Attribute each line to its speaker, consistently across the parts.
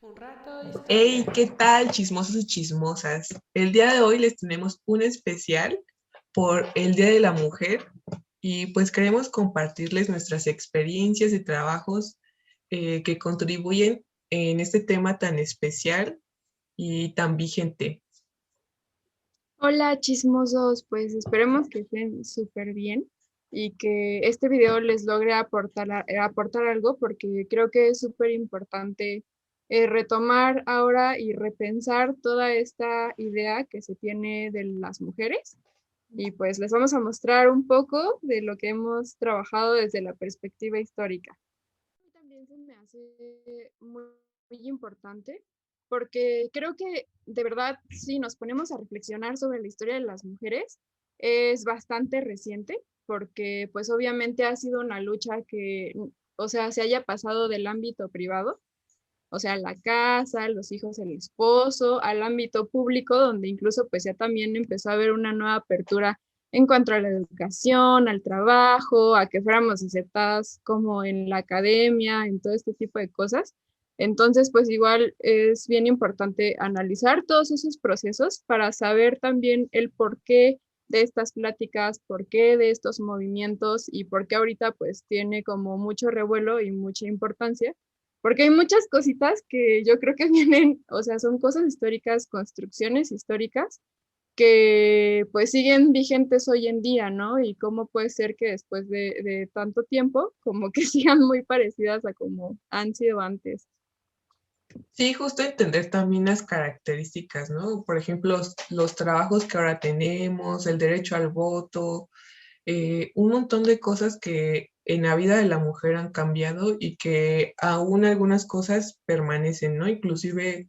Speaker 1: Un rato historia.
Speaker 2: Hey, ¿qué tal, chismosos y chismosas? El día de hoy les tenemos un especial por el Día de la Mujer y pues queremos compartirles nuestras experiencias y trabajos que contribuyen en este tema tan especial y tan vigente.
Speaker 3: Hola chismosos, pues esperemos que estén súper bien y que este video les logre aportar algo porque creo que es súper importante retomar ahora y repensar toda esta idea que se tiene de las mujeres y pues les vamos a mostrar un poco de lo que hemos trabajado desde la perspectiva histórica. También se me hace muy importante porque creo que de verdad, si nos ponemos a reflexionar sobre la historia de las mujeres, es bastante reciente porque pues obviamente ha sido una lucha que, o sea, se haya pasado del ámbito privado, o sea, la casa, los hijos, el esposo, al ámbito público, donde incluso pues ya también empezó a haber una nueva apertura en cuanto a la educación, al trabajo, a que fuéramos aceptadas como en la academia, en todo este tipo de cosas. Entonces, pues igual es bien importante analizar todos esos procesos para saber también el porqué de estas pláticas, por qué de estos movimientos y por qué ahorita pues tiene como mucho revuelo y mucha importancia porque hay muchas cositas que yo creo que vienen, o sea, son cosas históricas, construcciones históricas que pues siguen vigentes hoy en día, ¿no? Y cómo puede ser que después de tanto tiempo, como que sigan muy parecidas a como han sido antes.
Speaker 2: Sí, justo entender también las características, ¿no? Por ejemplo, los trabajos que ahora tenemos, el derecho al voto, un montón de cosas que en la vida de la mujer han cambiado y que aún algunas cosas permanecen, ¿no? Inclusive,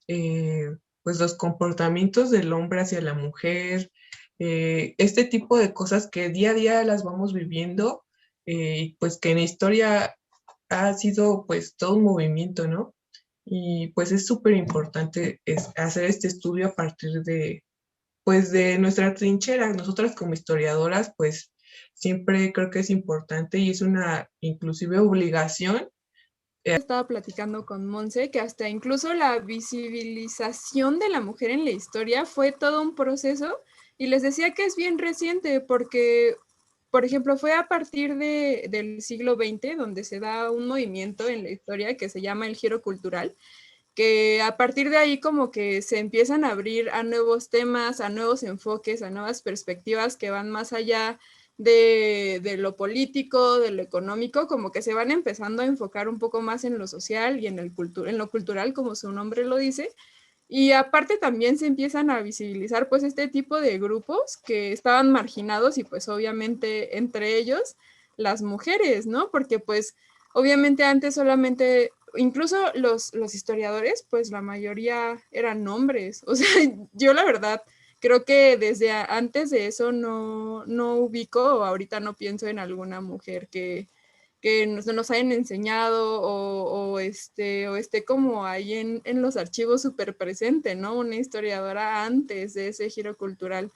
Speaker 2: eh, pues los comportamientos del hombre hacia la mujer, este tipo de cosas que día a día las vamos viviendo, y pues que en la historia ha sido pues todo un movimiento, ¿no? Y pues es súper importante hacer este estudio a partir pues de nuestra trinchera. Nosotras como historiadoras, pues siempre creo que es importante y es una inclusive obligación.
Speaker 3: Estaba platicando con Monse que hasta incluso la visibilización de la mujer en la historia fue todo un proceso y les decía que es bien reciente porque, por ejemplo, fue a partir del siglo XX donde se da un movimiento en la historia que se llama el giro cultural, que a partir de ahí como que se empiezan a abrir a nuevos temas, a nuevos enfoques, a nuevas perspectivas que van más allá de lo político, de lo económico, como que se van empezando a enfocar un poco más en lo social y en lo cultural, como su nombre lo dice. Y aparte también se empiezan a visibilizar pues este tipo de grupos que estaban marginados y pues obviamente entre ellos las mujeres, ¿no? Porque pues obviamente antes solamente, incluso los historiadores, pues la mayoría eran hombres. O sea, yo la verdad creo que desde antes de eso no ubico o ahorita no pienso en alguna mujer que nos hayan enseñado o esté como ahí en los archivos súper presente, ¿no? Una historiadora antes de ese giro cultural.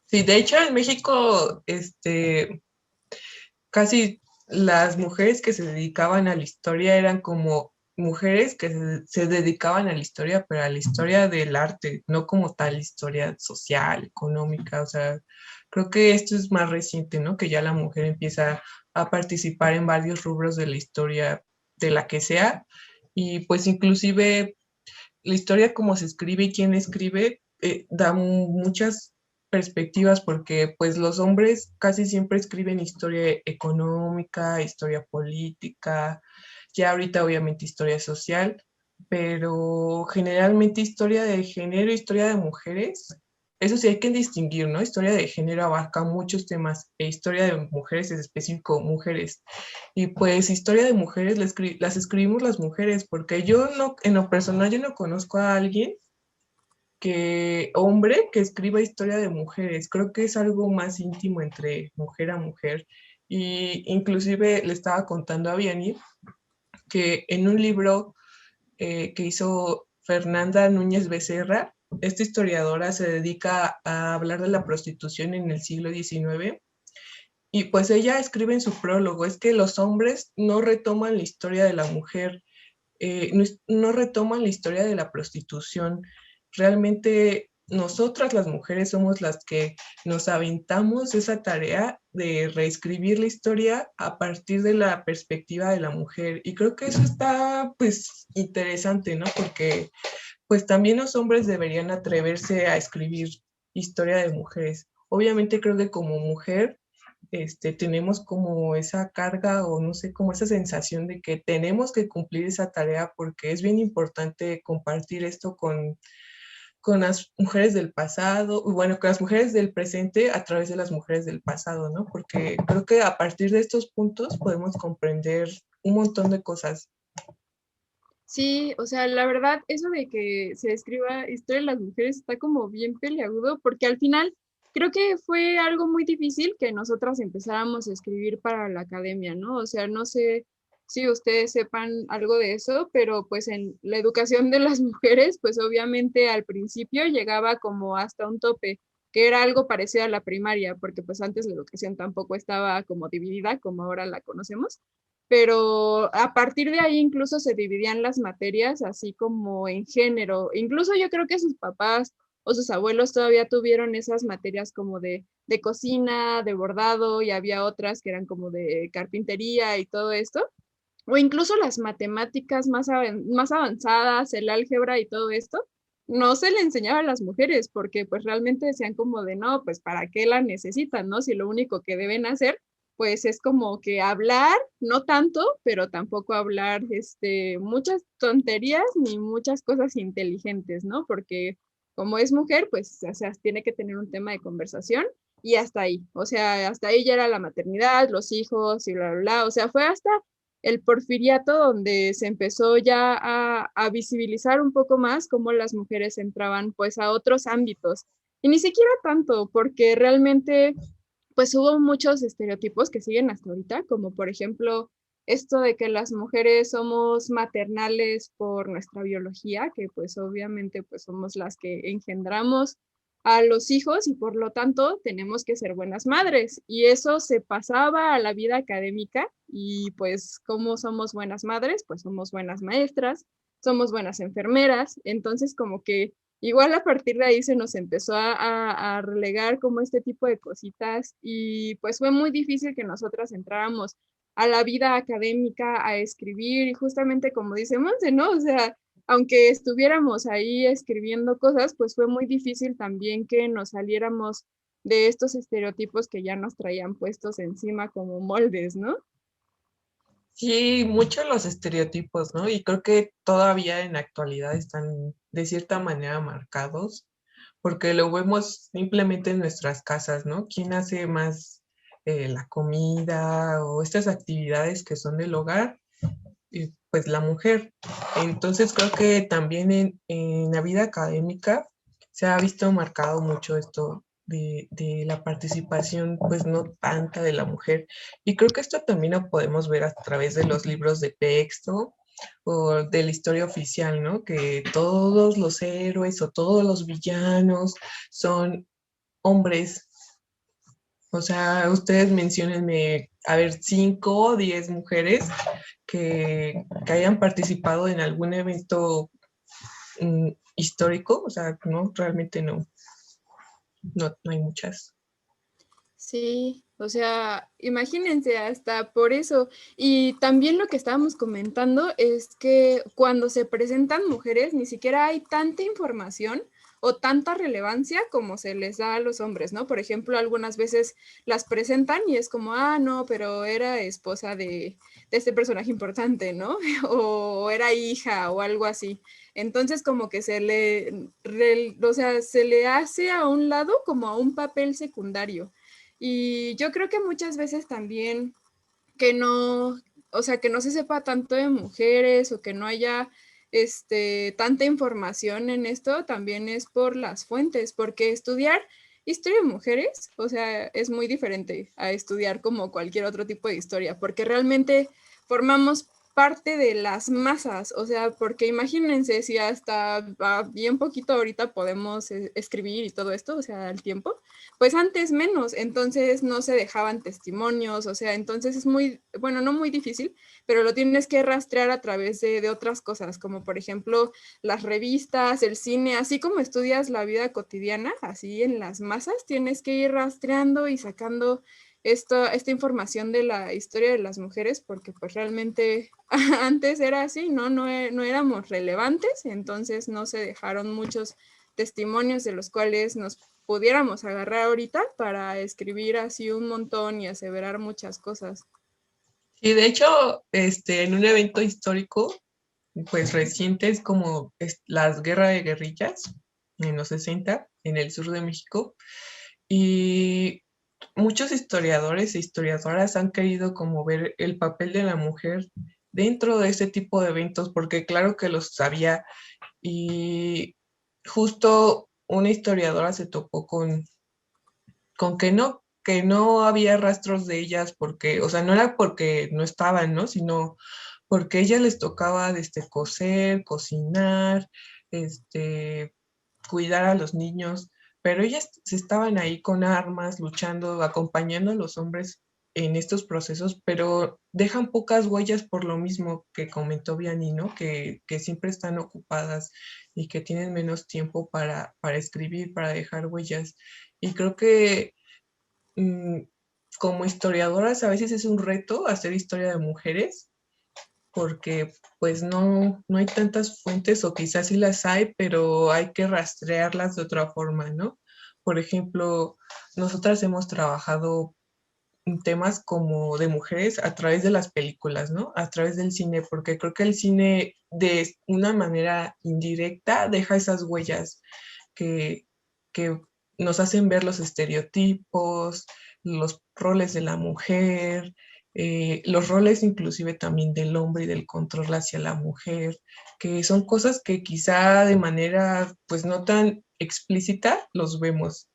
Speaker 2: Sí, de hecho en México, casi las mujeres que se dedicaban a la historia eran como mujeres que se dedicaban a la historia, pero a la historia del arte, no como tal historia social, económica. O sea, creo que esto es más reciente, ¿no? Que ya la mujer empieza a participar en varios rubros de la historia, de la que sea, y pues inclusive la historia como se escribe y quién escribe, da muchas perspectivas porque pues los hombres casi siempre escriben historia económica, historia política, ya ahorita obviamente historia social, pero generalmente historia de género, historia de mujeres, eso sí hay que distinguir, ¿no? Historia de género abarca muchos temas e historia de mujeres es específico, mujeres. Y pues historia de mujeres las escribimos las mujeres, porque yo no, en lo personal, yo no conozco a alguien hombre, que escriba historia de mujeres. Creo que es algo más íntimo entre mujer a mujer. Y inclusive le estaba contando a Vianney que en un libro que hizo Fernanda Núñez Becerra, esta historiadora se dedica a hablar de la prostitución en el siglo XIX. Y pues ella escribe en su prólogo, es que los hombres no retoman la historia de la mujer, no retoman la historia de la prostitución. Realmente nosotras las mujeres somos las que nos aventamos esa tarea de reescribir la historia a partir de la perspectiva de la mujer. Y creo que eso está pues interesante, ¿no? Porque pues también los hombres deberían atreverse a escribir historia de mujeres. Obviamente creo que como mujer tenemos como esa carga o no sé, como esa sensación de que tenemos que cumplir esa tarea porque es bien importante compartir esto con las mujeres del pasado, bueno, con las mujeres del presente a través de las mujeres del pasado, ¿no? Porque creo que a partir de estos puntos podemos comprender un montón de cosas.
Speaker 3: Sí, o sea, la verdad, eso de que se escriba historia de las mujeres está como bien peleagudo, porque al final creo que fue algo muy difícil que nosotras empezáramos a escribir para la academia, ¿no? O sea, no sé si ustedes sepan algo de eso, pero pues en la educación de las mujeres, pues obviamente al principio llegaba como hasta un tope, que era algo parecido a la primaria, porque pues antes la educación tampoco estaba como dividida como ahora la conocemos, pero a partir de ahí incluso se dividían las materias así como en género. Incluso yo creo que sus papás o sus abuelos todavía tuvieron esas materias como de cocina, de bordado, y había otras que eran como de carpintería y todo esto. O incluso las matemáticas más avanzadas, el álgebra y todo esto, no se le enseñaba a las mujeres porque pues realmente decían como de no, pues para qué la necesitan, ¿no? Si lo único que deben hacer pues es como que hablar, no tanto, pero tampoco hablar muchas tonterías ni muchas cosas inteligentes, ¿no? Porque como es mujer, pues o sea, tiene que tener un tema de conversación y hasta ahí, o sea, hasta ahí ya era la maternidad, los hijos y bla, bla, bla, o sea, fue hasta el porfiriato donde se empezó ya a visibilizar un poco más cómo las mujeres entraban pues a otros ámbitos. Y ni siquiera tanto, porque realmente pues hubo muchos estereotipos que siguen hasta ahorita, como por ejemplo esto de que las mujeres somos maternales por nuestra biología, que pues obviamente pues somos las que engendramos a los hijos y por lo tanto tenemos que ser buenas madres. Y eso se pasaba a la vida académica y pues como somos buenas madres, pues somos buenas maestras, somos buenas enfermeras. Entonces como que igual a partir de ahí se nos empezó a relegar como este tipo de cositas y pues fue muy difícil que nosotras entráramos a la vida académica a escribir y justamente como dice Monse, ¿no? O sea, aunque estuviéramos ahí escribiendo cosas, pues fue muy difícil también que nos saliéramos de estos estereotipos que ya nos traían puestos encima como moldes, ¿no?
Speaker 2: Sí, muchos los estereotipos, ¿no? Y creo que todavía en la actualidad están de cierta manera marcados, porque lo vemos simplemente en nuestras casas, ¿no? ¿Quién hace más la comida o estas actividades que son del hogar? Pues la mujer. Entonces creo que también en la vida académica se ha visto marcado mucho esto de la participación, pues no tanta de la mujer. Y creo que esto también lo podemos ver a través de los libros de texto o de la historia oficial, ¿no? Que todos los héroes o todos los villanos son hombres. O sea, ustedes menciónenme, a ver, 5 o 10 mujeres que hayan participado en algún evento histórico. O sea, no, realmente no, no hay muchas.
Speaker 3: Sí, o sea, imagínense hasta por eso. Y también lo que estábamos comentando es que cuando se presentan mujeres ni siquiera hay tanta información o tanta relevancia como se les da a los hombres, ¿no? Por ejemplo, algunas veces las presentan y es como, ah, no, pero era esposa de este personaje importante, ¿no? O era hija o algo así. Entonces como que o sea, se le hace a un lado como a un papel secundario. Y yo creo que muchas veces también que no, o sea, que no se sepa tanto de mujeres o que no haya tanta información en esto, también es por las fuentes, porque estudiar historia de mujeres, o sea, es muy diferente a estudiar como cualquier otro tipo de historia, porque realmente formamos parte de las masas, o sea, porque imagínense si hasta bien poquito ahorita podemos escribir y todo esto, o sea, al tiempo, pues antes menos, entonces no se dejaban testimonios, o sea, entonces es muy, bueno, no muy difícil, pero lo tienes que rastrear a través de otras cosas, como por ejemplo las revistas, el cine, así como estudias la vida cotidiana, así en las masas, tienes que ir rastreando y sacando esta información de la historia de las mujeres, porque pues realmente antes era así, ¿no? No éramos relevantes, entonces no se dejaron muchos testimonios de los cuales nos pudiéramos agarrar ahorita para escribir así un montón y aseverar muchas cosas.
Speaker 2: Y de hecho, en un evento histórico, pues reciente, es como las guerras de guerrillas en los 60 en el sur de México, y muchos historiadores e historiadoras han querido como ver el papel de la mujer dentro de ese tipo de eventos, porque claro que los sabía, y justo una historiadora se topó con que no había rastros de ellas porque, o sea, no era porque no estaban, ¿no? Sino porque a ellas les tocaba coser, cocinar, este, cuidar a los niños, pero ellas estaban ahí con armas, luchando, acompañando a los hombres en estos procesos, pero dejan pocas huellas por lo mismo que comentó Vianney, ¿no? Que siempre están ocupadas y que tienen menos tiempo para escribir, para dejar huellas. Y creo que mm, como historiadoras a veces es un reto hacer historia de mujeres porque pues no hay tantas fuentes o quizás sí las hay, pero hay que rastrearlas de otra forma, ¿no? Por ejemplo, nosotras hemos trabajado en temas como de mujeres a través de las películas, ¿no? A través del cine, porque creo que el cine de una manera indirecta deja esas huellas que, que nos hacen ver los estereotipos, los roles de la mujer, los roles inclusive también del hombre y del control hacia la mujer, que son cosas que quizá de manera pues no tan explícita los vemos.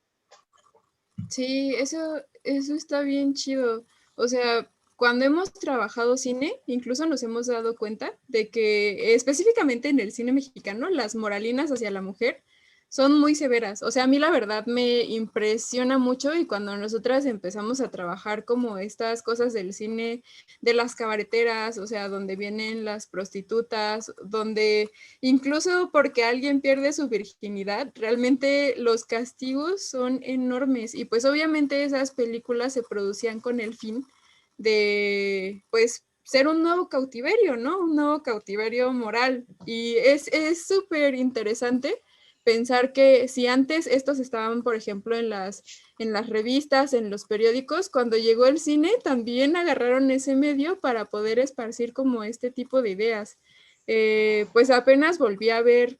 Speaker 3: Sí, eso está bien chido. O sea, cuando hemos trabajado cine, incluso nos hemos dado cuenta de que específicamente en el cine mexicano, las moralinas hacia la mujer son muy severas. O sea, a mí la verdad me impresiona mucho y cuando nosotras empezamos a trabajar como estas cosas del cine, de las cabareteras, o sea, donde vienen las prostitutas, donde incluso porque alguien pierde su virginidad, realmente los castigos son enormes y pues obviamente esas películas se producían con el fin de pues ser un nuevo cautiverio, ¿no? Un nuevo cautiverio moral. Y es súper interesante pensar que si antes estos estaban, por ejemplo, en las revistas, en los periódicos, cuando llegó el cine también agarraron ese medio para poder esparcir como este tipo de ideas. Pues apenas volví a ver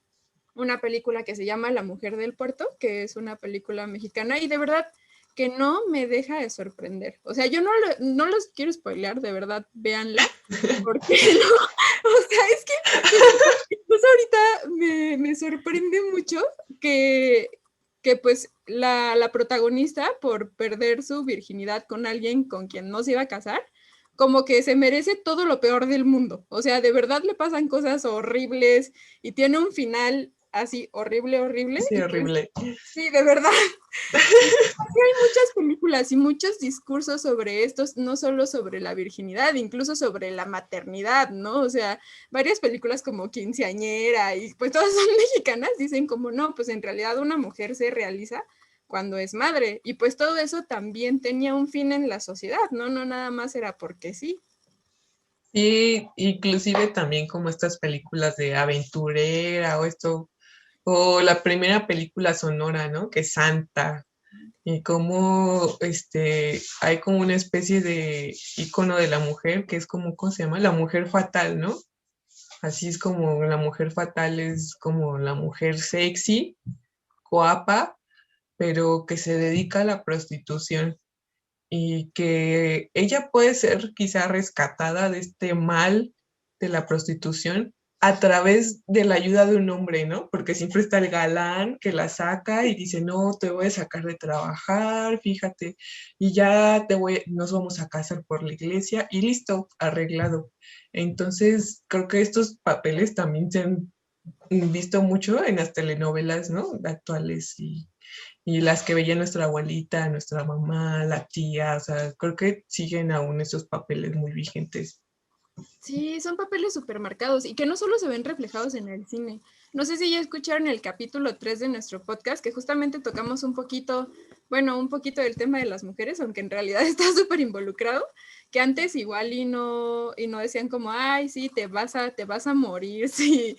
Speaker 3: una película que se llama La Mujer del Puerto, que es una película mexicana y de verdad que no me deja de sorprender. O sea, yo no los quiero spoilear, de verdad, véanla, porque no, o sea, es que pues ahorita me sorprende mucho que, que pues la protagonista por perder su virginidad con alguien con quien no se iba a casar, como que se merece todo lo peor del mundo. O sea, de verdad le pasan cosas horribles y tiene un final así horrible, horrible.
Speaker 2: Sí,
Speaker 3: Y pues
Speaker 2: horrible.
Speaker 3: sí, de verdad. Y así hay muchas películas y muchos discursos sobre estos, no solo sobre la virginidad, incluso sobre la maternidad, ¿no? O sea, varias películas como Quinceañera y pues todas son mexicanas, dicen como no, pues en realidad una mujer se realiza cuando es madre. Y pues todo eso también tenía un fin en la sociedad, ¿no? No nada más era porque sí.
Speaker 2: Y inclusive también como estas películas de aventurera o esto, o la primera película sonora, ¿no? Que es Santa, y como hay como una especie de icono de la mujer que es como, ¿cómo se llama? La mujer fatal, ¿no? Así es como la mujer fatal es como la mujer sexy, guapa, pero que se dedica a la prostitución y que ella puede ser quizá rescatada de este mal de la prostitución a través de la ayuda de un hombre, ¿no? Porque siempre está el galán que la saca y dice, no, te voy a sacar de trabajar, fíjate, y ya nos vamos a casar por la iglesia y listo, arreglado. Entonces, creo que estos papeles también se han visto mucho en las telenovelas, ¿no? Actuales y las que veía nuestra abuelita, nuestra mamá, la tía, o sea, creo que siguen aún esos papeles muy vigentes.
Speaker 3: Sí, son papeles súper marcados y que no solo se ven reflejados en el cine. No sé si ya escucharon el capítulo 3 de nuestro podcast, que justamente tocamos un poquito, bueno, un poquito del tema de las mujeres, aunque en realidad está súper involucrado, que antes igual y no decían como, ay, sí, te vas a morir, si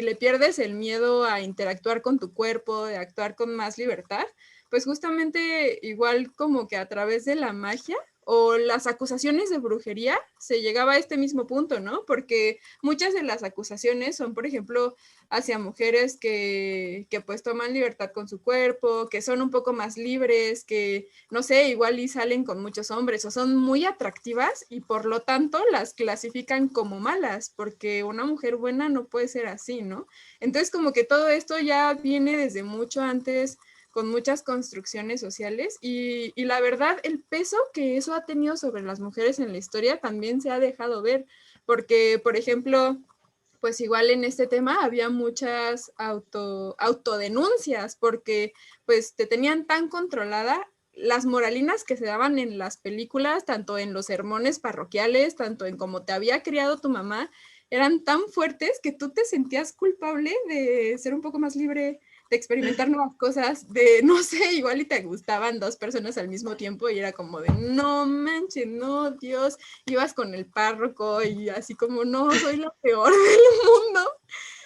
Speaker 3: le pierdes el miedo a interactuar con tu cuerpo, de actuar con más libertad, pues justamente igual como que a través de la magia o las acusaciones de brujería, se llegaba a este mismo punto, ¿no? Porque muchas de las acusaciones son, por ejemplo, hacia mujeres que pues toman libertad con su cuerpo, que son un poco más libres, que no sé, igual y salen con muchos hombres o son muy atractivas y por lo tanto las clasifican como malas, porque una mujer buena no puede ser así, ¿no? Entonces como que todo esto ya viene desde mucho antes con muchas construcciones sociales y la verdad el peso que eso ha tenido sobre las mujeres en la historia también se ha dejado ver, porque por ejemplo, pues igual en este tema había muchas autodenuncias porque pues te tenían tan controlada las moralinas que se daban en las películas, tanto en los sermones parroquiales, tanto en cómo te había criado tu mamá, eran tan fuertes que tú te sentías culpable de ser un poco más libre, de experimentar nuevas cosas, de, no sé, igual y te gustaban dos personas al mismo tiempo y era como de, no manches, no, Dios, ibas con el párroco y así como, no, soy lo peor del mundo.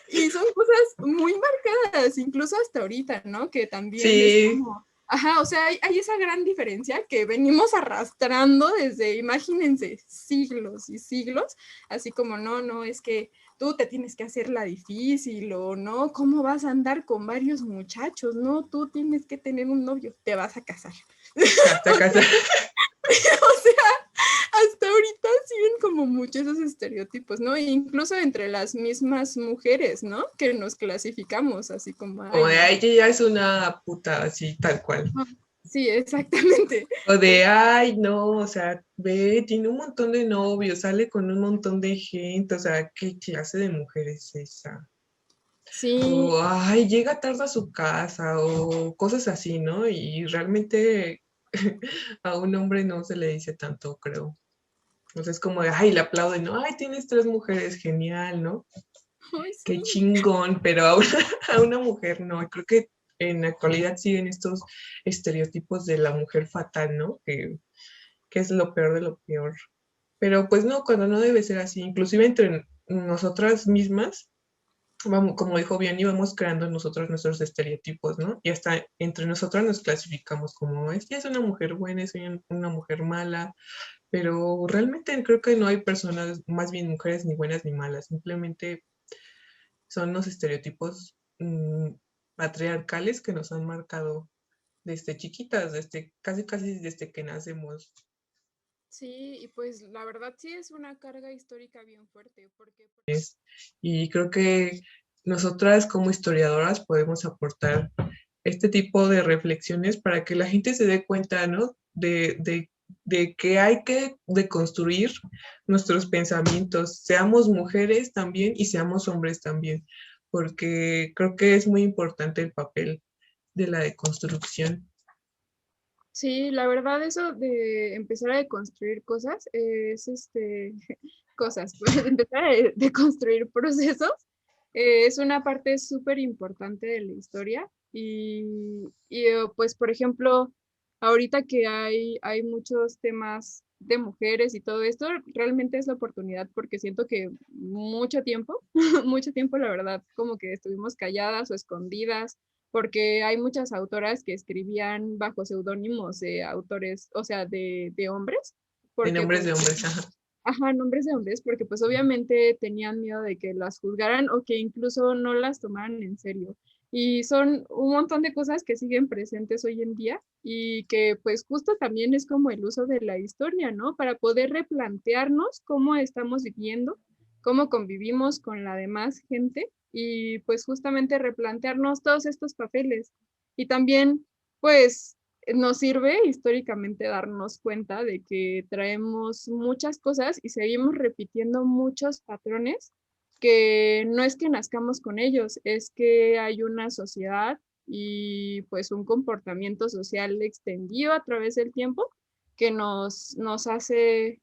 Speaker 3: Y son cosas muy marcadas, incluso hasta ahorita, ¿no? Que también es
Speaker 2: Sí,
Speaker 3: como, ajá, o sea, hay esa gran diferencia que venimos arrastrando desde, imagínense, siglos y siglos, así como, no, no, es que tú te tienes que hacer la difícil o no, ¿cómo vas a andar con varios muchachos? No, tú tienes que tener un novio, te vas a casar.
Speaker 2: hasta casa.
Speaker 3: O sea, hasta ahorita siguen como muchos esos estereotipos, ¿no? E incluso entre las mismas mujeres, ¿no? Que nos clasificamos así como,
Speaker 2: Como
Speaker 3: ay,
Speaker 2: de,
Speaker 3: no.
Speaker 2: ay, ella es una puta, así, tal cual.
Speaker 3: Sí, exactamente.
Speaker 2: O de, ay, no, o sea, ve, tiene un montón de novios, sale con un montón de gente, o sea, ¿qué clase de mujer es esa?
Speaker 3: Sí,
Speaker 2: O, ay, llega tarde a su casa, o cosas así, ¿no? Y realmente a un hombre no se le dice tanto, creo. Entonces es como de, ay, le aplauden, ¿no? Ay, tienes tres mujeres, genial, ¿no?
Speaker 3: ay,
Speaker 2: Qué
Speaker 3: sí.
Speaker 2: chingón, pero a una, a una mujer no. Y creo que en la actualidad siguen estos estereotipos de la mujer fatal, ¿no? Que es lo peor de lo peor. Pero pues no, cuando no debe ser así, inclusive entre nosotras mismas, vamos, como dijo bien, íbamos creando nosotros nuestros estereotipos, ¿no? Y hasta entre nosotras nos clasificamos como, es que es una mujer buena, es una mujer mala, pero realmente creo que no hay personas, más bien mujeres ni buenas ni malas, simplemente son los estereotipos patriarcales que nos han marcado desde chiquitas, desde casi casi desde que nacemos.
Speaker 3: Sí, y pues la verdad sí es una carga histórica bien fuerte, porque
Speaker 2: Y creo que nosotras como historiadoras podemos aportar este tipo de reflexiones para que la gente se dé cuenta, ¿no? De que hay que deconstruir nuestros pensamientos, seamos mujeres también y seamos hombres también, porque creo que es muy importante el papel de la deconstrucción.
Speaker 3: sí, la verdad eso de empezar a deconstruir cosas es cosas, pues empezar a deconstruir procesos es una parte súper importante de la historia pues por ejemplo, ahorita que hay muchos temas de mujeres y todo esto, realmente es la oportunidad porque siento que mucho tiempo, mucho tiempo la verdad, como que estuvimos calladas o escondidas porque hay muchas autoras que escribían bajo seudónimos de autores, o sea, de hombres,
Speaker 2: De
Speaker 3: porque
Speaker 2: nombres
Speaker 3: pues,
Speaker 2: de hombres, ajá.
Speaker 3: ajá, nombres de hombres, porque pues obviamente tenían miedo de que las juzgaran o que incluso no las tomaran en serio. Y son un montón de cosas que siguen presentes hoy en día y que pues justo también es como el uso de la historia, ¿no? Para poder replantearnos cómo estamos viviendo, cómo convivimos con la demás gente y pues justamente replantearnos todos estos papeles. Y también pues nos sirve históricamente darnos cuenta de que traemos muchas cosas y seguimos repitiendo muchos patrones que no es que nazcamos con ellos, es que hay una sociedad y pues un comportamiento social extendido a través del tiempo que nos hace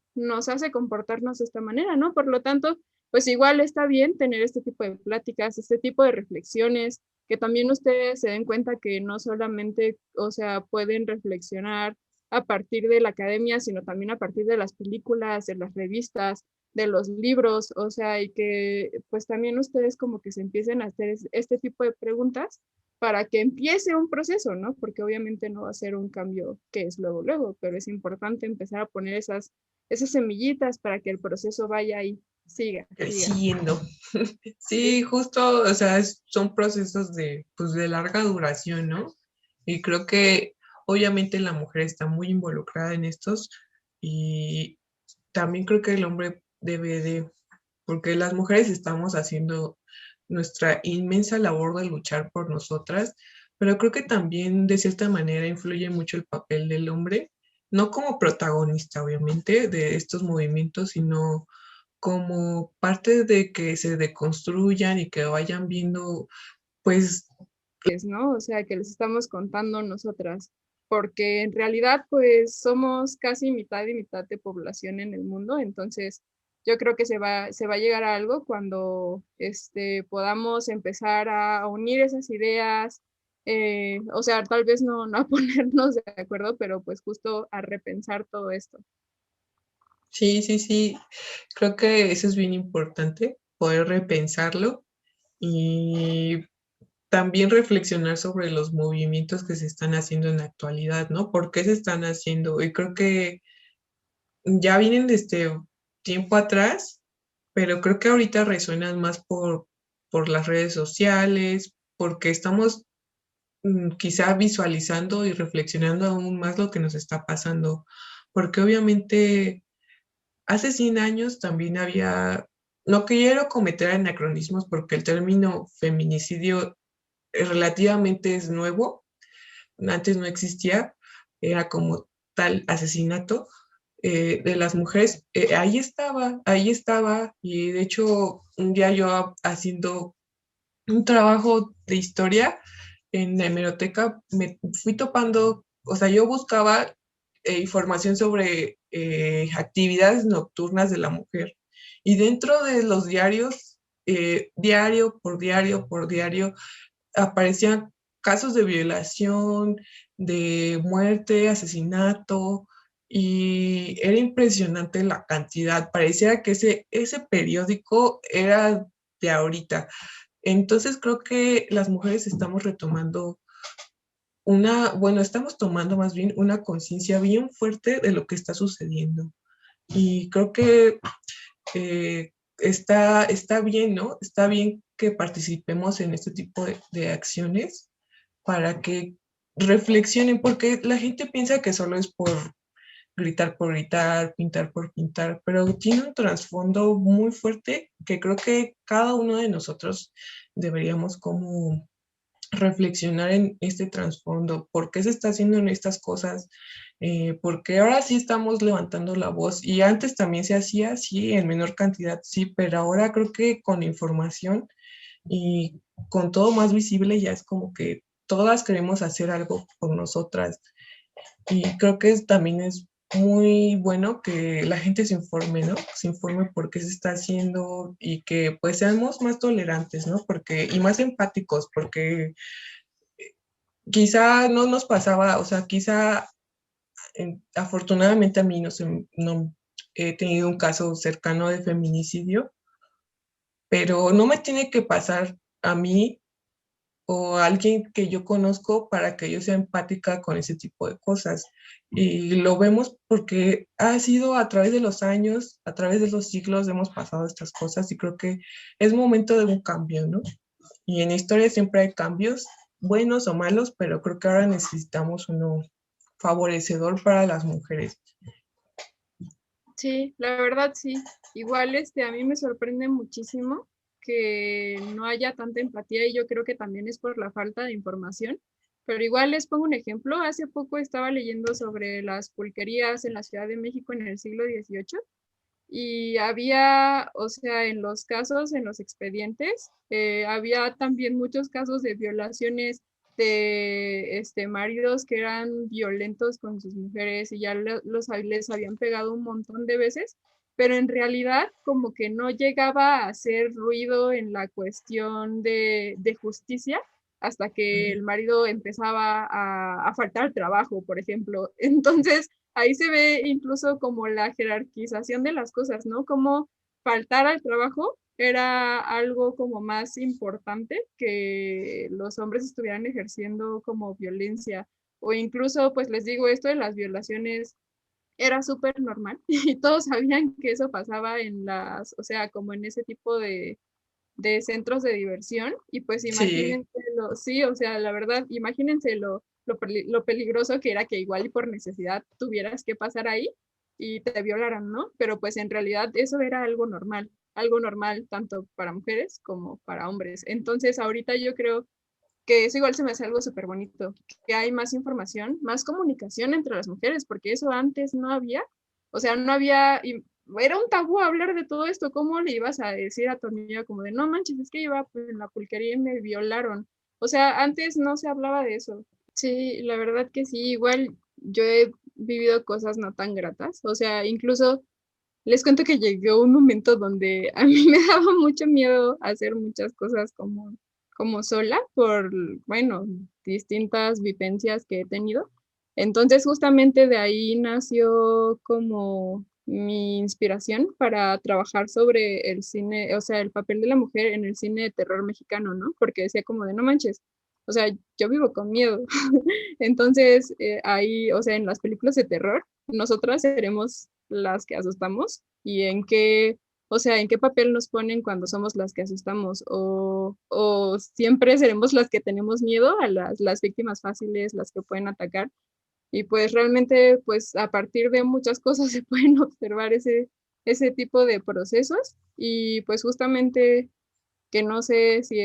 Speaker 3: comportarnos de esta manera, ¿no? Por lo tanto, pues igual está bien tener este tipo de pláticas, este tipo de reflexiones, que también ustedes se den cuenta que no solamente, o sea, pueden reflexionar a partir de la academia, sino también a partir de las películas, de las revistas, de los libros, o sea, y que pues también ustedes como que se empiecen a hacer este tipo de preguntas para que empiece un proceso, ¿no? Porque obviamente no va a ser un cambio que es luego, luego, pero es importante empezar a poner esas semillitas para que el proceso vaya y siga, siga.
Speaker 2: Creciendo. Sí, justo, o sea, son procesos de, pues, de larga duración, ¿no? Y creo que obviamente la mujer está muy involucrada en estos y también creo que el hombre debe de, porque las mujeres estamos haciendo nuestra inmensa labor de luchar por nosotras, pero creo que también de cierta manera influye mucho el papel del hombre, no como protagonista, obviamente, de estos movimientos, sino como parte de que se deconstruyan y que vayan viendo, pues,
Speaker 3: ¿No? O sea, que les estamos contando nosotras, porque en realidad pues somos casi mitad y mitad de población en el mundo, entonces yo creo que se va a llegar a algo cuando podamos empezar a unir esas ideas, o sea, tal vez no a ponernos de acuerdo, pero pues justo a repensar todo esto.
Speaker 2: sí, sí, sí, creo que eso es bien importante, poder repensarlo y también reflexionar sobre los movimientos que se están haciendo en la actualidad, ¿no? ¿Por qué se están haciendo? Y creo que ya vienen desde tiempo atrás, pero creo que ahorita resuenan más por las redes sociales, porque estamos quizá visualizando y reflexionando aún más lo que nos está pasando, porque obviamente hace 100 años también había, no quiero cometer anacronismos porque el término feminicidio relativamente es nuevo, antes no existía, era como tal asesinato de las mujeres, ahí estaba, y de hecho un día yo haciendo un trabajo de historia en la hemeroteca me fui topando, o sea, yo buscaba información sobre actividades nocturnas de la mujer y dentro de los diarios, diario por diario por diario, aparecían casos de violación, de muerte, asesinato, y era impresionante la cantidad. Parecía que ese periódico era de ahorita. Entonces creo que las mujeres estamos retomando bueno, estamos tomando más bien una conciencia bien fuerte de lo que está sucediendo. Y creo que está bien, ¿no? Está bien que participemos en este tipo de acciones para que reflexionen, porque la gente piensa que solo es por gritar, pintar por pintar, pero tiene un trasfondo muy fuerte que creo que cada uno de nosotros deberíamos como reflexionar en este trasfondo, por qué se está haciendo en estas cosas, porque ahora sí estamos levantando la voz y antes también se hacía, sí, en menor cantidad, sí, pero ahora creo que con información y con todo más visible ya es como que todas queremos hacer algo por nosotras y creo que también es muy bueno que la gente se informe, ¿no? Se informe por qué se está haciendo y que pues seamos más tolerantes, ¿no? Porque, y más empáticos, porque quizá no nos pasaba, o sea, quizá afortunadamente a mí no he tenido un caso cercano de feminicidio, pero no me tiene que pasar a mí o a alguien que yo conozco para que yo sea empática con ese tipo de cosas. Y lo vemos porque ha sido a través de los años, a través de los siglos hemos pasado estas cosas y creo que es momento de un cambio, ¿no? Y en historia siempre hay cambios, buenos o malos, pero creo que ahora necesitamos uno favorecedor para las mujeres.
Speaker 3: Sí, la verdad sí. Igual a mí me sorprende muchísimo que no haya tanta empatía y yo creo que también es por la falta de información. Pero igual les pongo un ejemplo. Hace poco estaba leyendo sobre las pulquerías en la Ciudad de México en el siglo XVIII y había, o sea, en los casos, en los expedientes, había también muchos casos de violaciones de maridos que eran violentos con sus mujeres y ya les habían pegado un montón de veces, pero en realidad como que no llegaba a hacer ruido en la cuestión de justicia hasta que el marido empezaba a faltar al trabajo, por ejemplo. Entonces, ahí se ve incluso como la jerarquización de las cosas, ¿no? Como faltar al trabajo era algo como más importante que los hombres estuvieran ejerciendo como violencia. O incluso, pues les digo, esto de las violaciones era súper normal y todos sabían que eso pasaba en las, o sea, como en ese tipo de centros de diversión y pues
Speaker 2: Sí,
Speaker 3: imagínense sí, o sea, la verdad, imagínense lo peligroso que era que igual y por necesidad tuvieras que pasar ahí y te violaran, ¿no? Pero pues en realidad eso era algo normal tanto para mujeres como para hombres. Entonces ahorita yo creo que eso igual se me hace algo súper bonito, que hay más información, más comunicación entre las mujeres, porque eso antes no había, o sea, no había, era un tabú hablar de todo esto, ¿cómo le ibas a decir a tu amiga como de, no manches, es que iba pues, en la pulquería y me violaron? O sea, antes no se hablaba de eso. Sí, la verdad que sí, igual yo he vivido cosas no tan gratas, o sea, incluso les cuento que llegó un momento donde a mí me daba mucho miedo hacer muchas cosas como sola por, bueno, distintas vivencias que he tenido. Entonces, justamente de ahí nació como mi inspiración para trabajar sobre el cine, o sea, el papel de la mujer en el cine de terror mexicano, ¿no? Porque decía como de, no manches, o sea, yo vivo con miedo. Entonces, ahí, o sea, en las películas de terror, nosotras seremos las que asustamos y en qué, o sea, en qué papel nos ponen cuando somos las que asustamos o siempre seremos las que tenemos miedo a las víctimas fáciles, las que pueden atacar. Y pues realmente, pues a partir de muchas cosas se pueden observar ese tipo de procesos y pues justamente que no sé si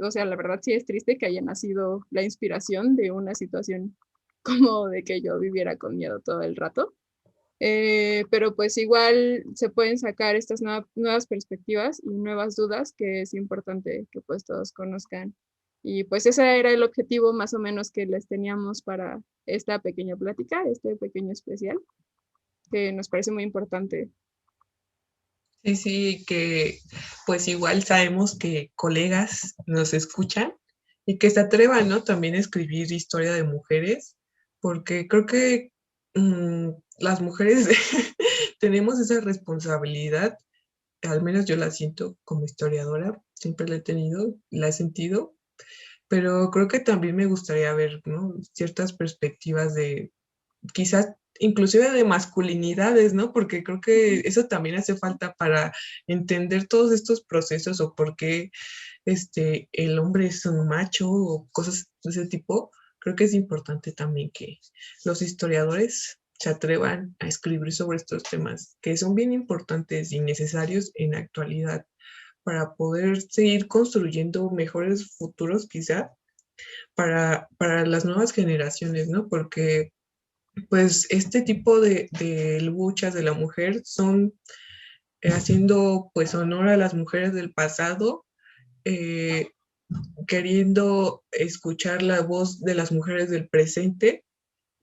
Speaker 3: o sea, la verdad sí es triste que haya nacido la inspiración de una situación como de que yo viviera con miedo todo el rato. Pero pues igual se pueden sacar estas nuevas perspectivas y nuevas dudas que es importante que pues todos conozcan. Y pues ese era el objetivo más o menos que les teníamos para esta pequeña plática, este pequeño especial, que nos parece muy importante.
Speaker 2: sí, sí, que pues igual sabemos que colegas nos escuchan y que se atrevan, ¿no? También a escribir historia de mujeres, porque creo que las mujeres tenemos esa responsabilidad, al menos yo la siento como historiadora, siempre la he tenido, la he sentido, pero creo que también me gustaría ver, ¿no? Ciertas perspectivas de quizás inclusive de masculinidades, ¿no? Porque creo que eso también hace falta para entender todos estos procesos o por qué el hombre es un macho o cosas de ese tipo. Creo que es importante también que los historiadores se atrevan a escribir sobre estos temas que son bien importantes y necesarios en la actualidad para poder seguir construyendo mejores futuros quizá para las nuevas generaciones, ¿no? Porque pues este tipo de luchas de la mujer son haciendo pues honor a las mujeres del pasado, eh, queriendo escuchar la voz de las mujeres del presente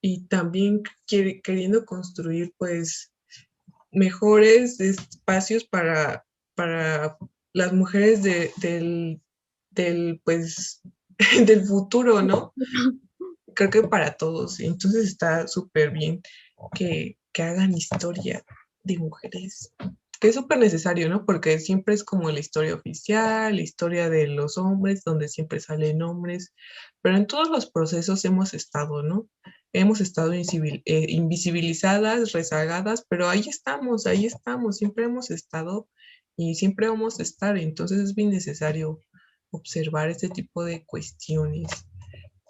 Speaker 2: y también queriendo construir pues mejores espacios para las mujeres del pues del futuro, ¿no? Creo que para todos. Entonces está súper bien que hagan historia de mujeres, que es súper necesario, ¿no? Porque siempre es como la historia oficial, la historia de los hombres, donde siempre salen hombres, pero en todos los procesos hemos estado, ¿no? Hemos estado invisibilizadas, rezagadas, pero ahí estamos, siempre hemos estado y siempre vamos a estar. Entonces es bien necesario observar este tipo de cuestiones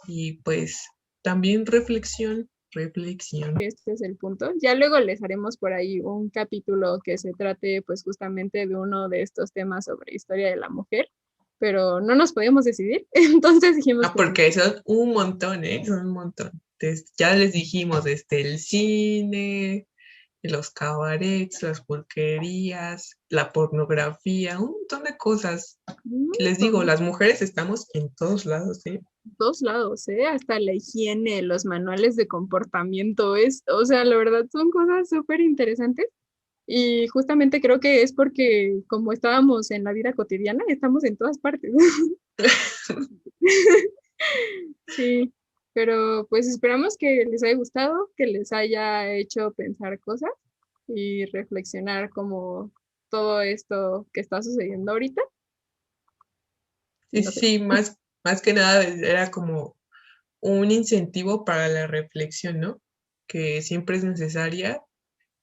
Speaker 2: y pues también reflexión reflexión.
Speaker 3: Este es el punto. Ya luego les haremos por ahí un capítulo que se trate pues justamente de uno de estos temas sobre historia de la mujer, pero no nos podíamos decidir, entonces dijimos que
Speaker 2: Porque son un montón, ¿eh? Son un montón. Ya les dijimos, el cine, los cabarets, las pulquerías, la pornografía, un montón de cosas. Les digo, las mujeres estamos en todos lados, ¿eh?
Speaker 3: todos lados, ¿eh? Hasta la higiene, los manuales de comportamiento, o sea, la verdad son cosas súper interesantes y justamente creo que es porque como estábamos en la vida cotidiana, estamos en todas partes. Sí, pero pues esperamos que les haya gustado, que les haya hecho pensar cosas y reflexionar como todo esto que está sucediendo ahorita.
Speaker 2: Sí,
Speaker 3: No sé.
Speaker 2: sí, más que nada era como un incentivo para la reflexión, ¿no? Que siempre es necesaria.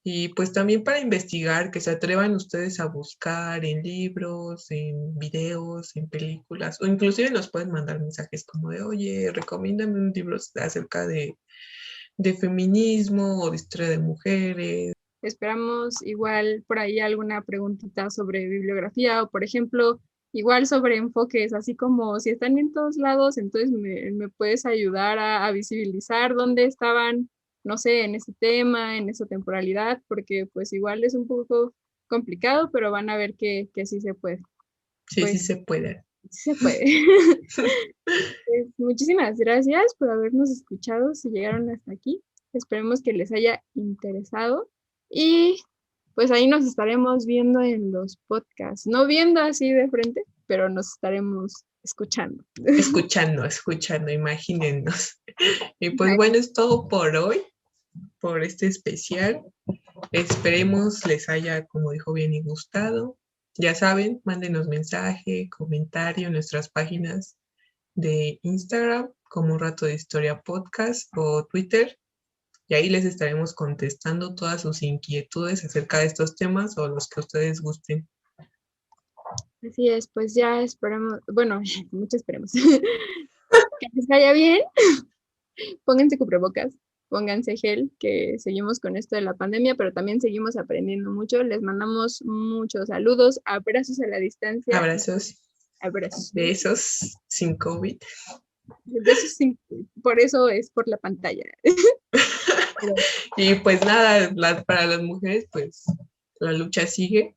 Speaker 2: Y pues también para investigar, que se atrevan ustedes a buscar en libros, en videos, en películas, o inclusive nos pueden mandar mensajes como de, oye, recomiéndame un libro acerca de feminismo o de historia de mujeres.
Speaker 3: Esperamos igual por ahí alguna preguntita sobre bibliografía o, por ejemplo, igual sobre enfoques, así como si están en todos lados, entonces me puedes ayudar a visibilizar dónde estaban, no sé, en ese tema, en esa temporalidad, porque pues igual es un poco complicado, pero van a ver que sí se puede.
Speaker 2: Sí, sí
Speaker 3: Pues
Speaker 2: se puede.
Speaker 3: sí se puede. Pues, muchísimas gracias por habernos escuchado si llegaron hasta aquí. Esperemos que les haya interesado y pues ahí nos estaremos viendo en los podcasts. No viendo así de frente, pero nos estaremos escuchando.
Speaker 2: Escuchando, imagínennos. Y pues bueno, es todo por hoy, por este especial. Esperemos les haya, como dijo Bien, gustado. Ya saben, mándenos mensaje, comentario en nuestras páginas de Instagram como Rato de Historia Podcast o Twitter. Y ahí les estaremos contestando todas sus inquietudes acerca de estos temas o los que ustedes gusten.
Speaker 3: Así es, pues ya esperemos, bueno, mucho esperemos. Que les vaya bien, pónganse cubrebocas, pónganse gel, que seguimos con esto de la pandemia, pero también seguimos aprendiendo mucho. Les mandamos muchos saludos, abrazos a la distancia,
Speaker 2: Abrazos,
Speaker 3: abrazos.
Speaker 2: besos sin COVID.
Speaker 3: Besos por eso es por la pantalla. Pero,
Speaker 2: Y pues nada, para las mujeres, pues la lucha sigue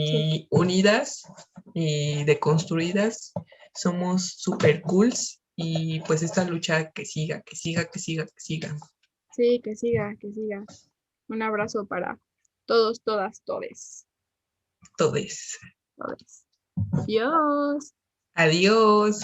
Speaker 3: sí,
Speaker 2: y unidas y deconstruidas, somos super cools y pues esta lucha que siga, que siga, que siga, que siga.
Speaker 3: sí, que siga, que siga. Un abrazo para todos, todas, todes.
Speaker 2: Todes.
Speaker 3: Todes. Adiós.
Speaker 2: Adiós.